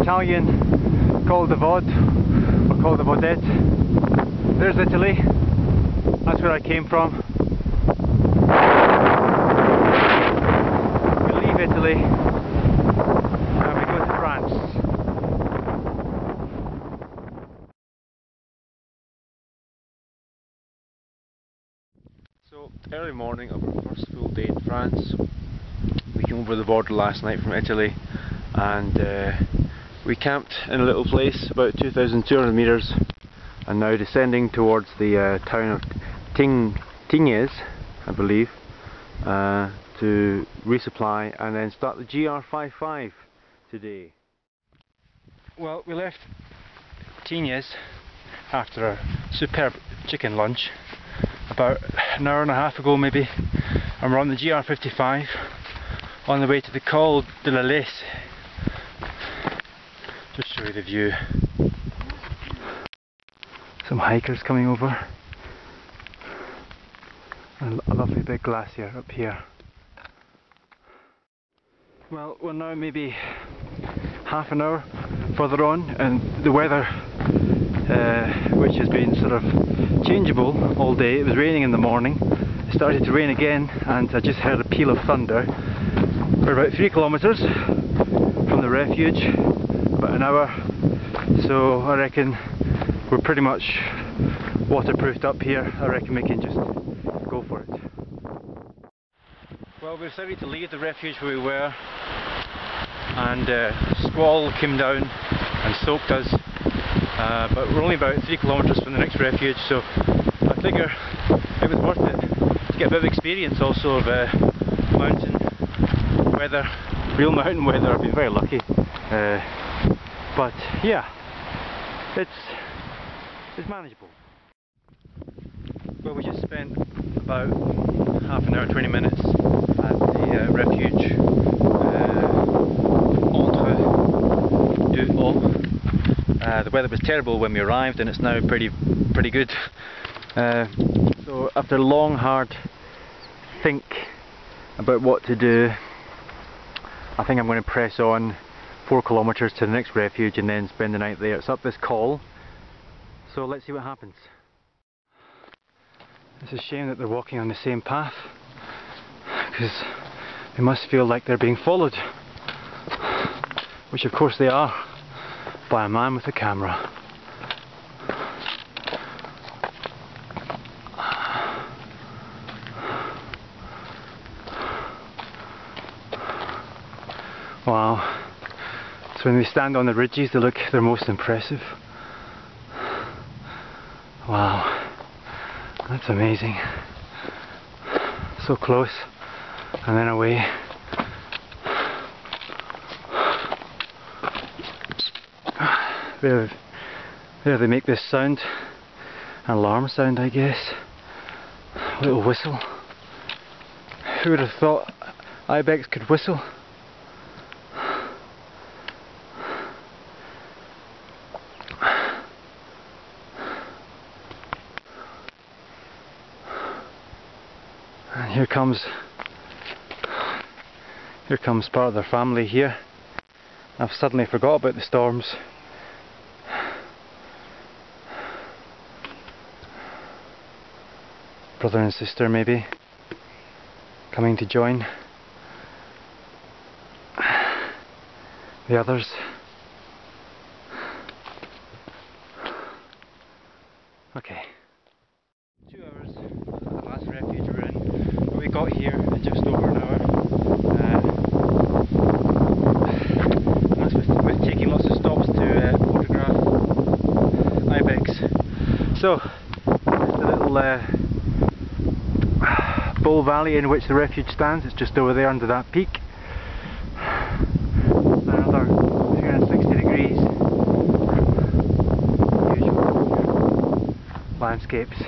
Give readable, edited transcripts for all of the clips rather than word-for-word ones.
Italian Col de Vod, or Col de Vodet. There's Italy, that's where I came from. We leave Italy and we go to France. So, early morning of our first full day in France. We came over the border last night from Italy and we camped in a little place about 2,200 metres and now descending towards the town of Tignes, I believe, to resupply and then start the GR5 today. Well, we left Tignes after a superb chicken lunch about an hour and a half ago maybe, and we're on the GR55 on the way to the Col de la Laisse. Just show you the view. Some hikers coming over. And a lovely big glacier up here. Well, we're now maybe half an hour further on, and the weather, which has been sort of changeable all day. It was raining in the morning, it started to rain again, and I just heard a peal of thunder. We're about 3 kilometres from the refuge, about an hour, so I reckon we're pretty much waterproofed up here. I reckon we can just go for it. Well, we decided to leave the refuge where we were, and squall came down and soaked us, but we're only about 3 kilometres from the next refuge, so I figure it was worth it to get a bit of experience also of mountain weather, real mountain weather. I've been very lucky, but yeah, it's manageable. Well, we just spent about half an hour, 20 minutes at the refuge Entre Deux Eaux. The weather was terrible when we arrived, and it's now pretty good. So after a long, hard think about what to do, I think I'm going to press on 4 kilometres to the next refuge and then spend the night there. It's up this col, so let's see what happens. It's a shame that they're walking on the same path, because they must feel like they're being followed, which of course they are, by a man with a camera. Wow. So when they stand on the ridges, they look their most impressive. Wow. That's amazing. So close and then away. There they make this sound, an alarm sound, I guess. A little whistle. Who would have thought ibex could whistle? And here comes part of their family here. I've suddenly forgot about the storms. Brother and sister maybe coming to join the others. Okay. 2 hours, the last refuge we're in, but we got here in just over an hour. And that's with taking lots of stops to photograph ibex. So, the little bowl valley in which the refuge stands, it's just over there under that peak. Another 360 degrees. Usual landscapes.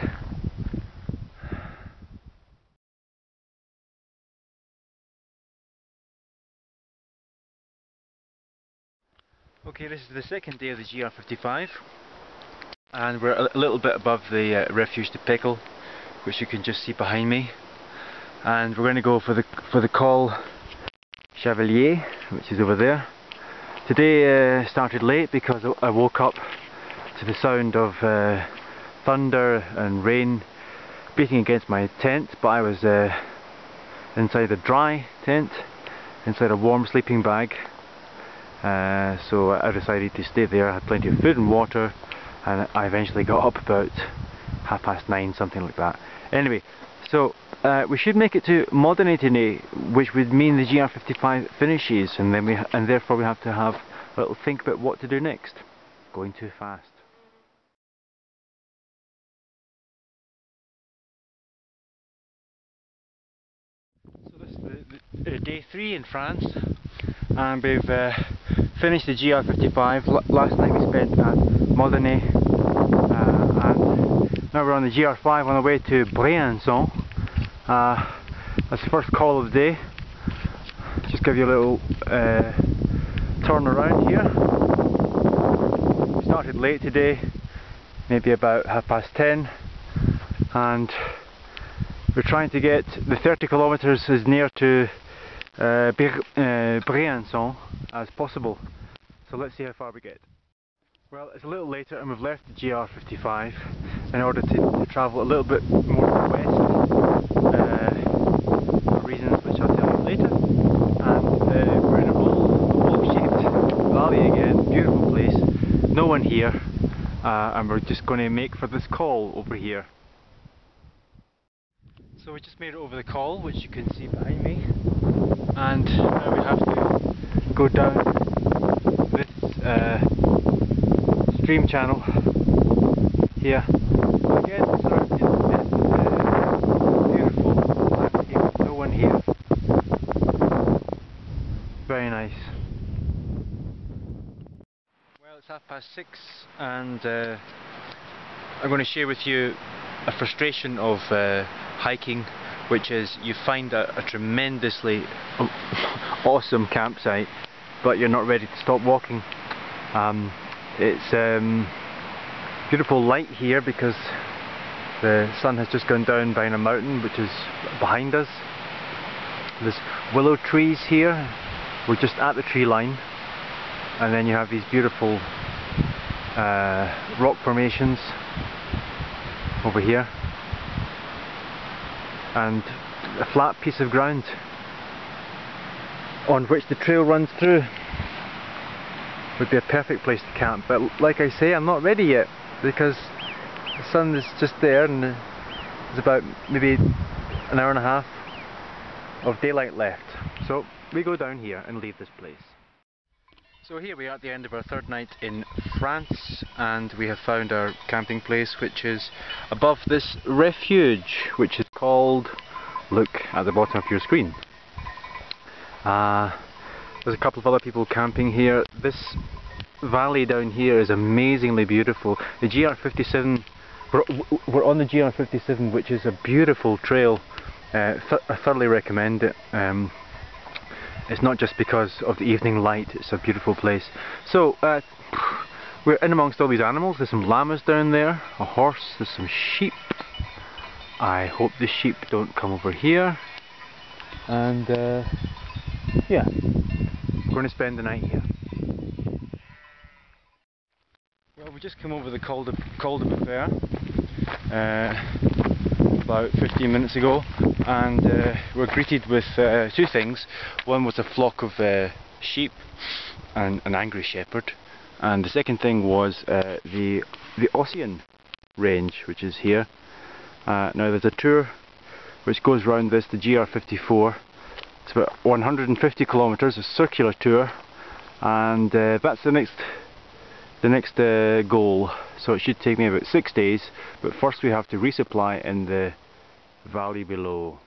Okay, this is the second day of the GR55, and we're a little bit above the refuge de Pickle, which you can just see behind me, and we're going to go for the Col Chevalier, which is over there, Today started late because I woke up to the sound of thunder and rain beating against my tent, but I was inside a dry tent, inside a warm sleeping bag, so I decided to stay there. I had plenty of food and water, and I eventually got up about 9:30, something like that. Anyway, so we should make it to Monetiers, which would mean the GR55 finishes, and then therefore we have to have a little think about what to do next. Going too fast. So this is day 3 in France, and we've finished the GR55. Last night we spent at Monetiers, and now we're on the GR5 on the way to Bain. That's the first call of the day. Just give you a little turn around here. We started late today, maybe about 10:30, and we're trying to get the 30 kilometers as near to Briançon as possible. So let's see how far we get. Well, it's a little later and we've left the GR55 in order to travel a little bit more to the west, for reasons which I'll tell you later. And we're in a bowl-shaped valley again, beautiful place, no one here, and we're just going to make for this col over here. So we just made it over the col, which you can see behind me, and now we have to go down this stream channel here. Again, surrounded with beautiful landscape, no one here. Very nice. Well, it's 6:30, and I'm going to share with you a frustration of hiking, which is you find a tremendously awesome campsite, but you're not ready to stop walking. It's beautiful light here because the sun has just gone down behind a mountain which is behind us. There's willow trees here. We're just at the tree line, and then you have these beautiful rock formations over here, and a flat piece of ground on which the trail runs through. Would be a perfect place to camp, but like I say, I'm not ready yet because the sun is just there and there's about maybe an hour and a half of daylight left. So we go down here and leave this place. So here we are at the end of our third night in France, and we have found our camping place, which is above this refuge, which is called, look at the bottom of your screen. There's a couple of other people camping here. This valley down here is amazingly beautiful. The GR57, we're on the GR57, which is a beautiful trail. I thoroughly recommend it. It's not just because of the evening light, it's a beautiful place. So we're in amongst all these animals. There's some llamas down there, a horse, there's some sheep. I hope the sheep don't come over here. And yeah, we're going to spend the night here. Well, we just came over the Col de Beaufort about 15 minutes ago, and we're greeted with two things. One was a flock of sheep and an angry shepherd, and the second thing was the Ossian range, which is here. Now there's a tour which goes round this, the GR54. It's about 150 kilometers, a circular tour, and that's the next goal. So it should take me about 6 days, but first we have to resupply in the valley below.